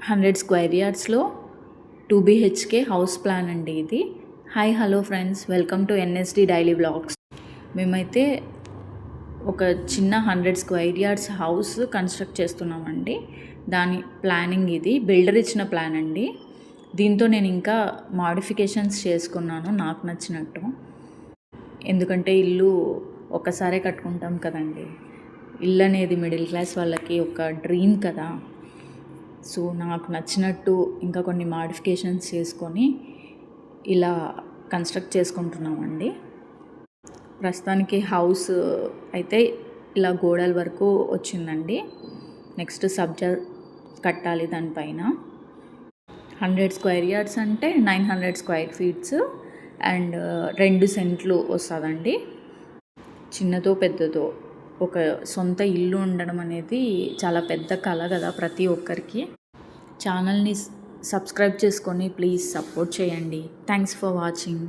100 square యార్డ్స్లో 2 BHK house plan అండి ఇది. Hi hello friends, welcome to NSD daily vlogs. మేమైతే ఒక చిన్న 100 స్క్వేర్ యార్డ్స్ హౌస్ కన్స్ట్రక్ట్ చేస్తున్నామండి. దాని ప్లానింగ్ ఇది, బిల్డర్ ఇచ్చిన ప్లాన్ అండి. దీంతో నేను ఇంకా మాడిఫికేషన్స్ చేసుకున్నాను నాకు నచ్చినట్టు. ఎందుకంటే ఇల్లు ఒక్కసారే కట్టుకుంటాం కదండి. ఇల్లు అనేది మిడిల్ క్లాస్ వాళ్ళకి ఒక డ్రీమ్ కదా. సో నాకు నచ్చినట్టు ఇంకా కొన్ని మాడిఫికేషన్స్ చేసుకొని ఇలా కన్స్ట్రక్ట్ చేసుకుంటున్నామండి. ప్రస్తుతానికి హౌస్ అయితే ఇలా గోడల వరకు వచ్చిందండి. నెక్స్ట్ సబ్జా కట్టాలి దానిపైన. 100 స్క్వేర్ యార్డ్స్ అంటే 900 స్క్వేర్ ఫీట్స్ అండ్ 2 సెంట్లు వస్తుందండి. చిన్నదో పెద్దదో ఒక సొంత ఇల్లు ఉండడం అనేది చాలా పెద్ద కల కదా ప్రతి ఒక్కరికి. ఛానల్ని సబ్స్క్రైబ్ చేసుకొని ప్లీజ్ సపోర్ట్ చేయండి. Thanks for watching.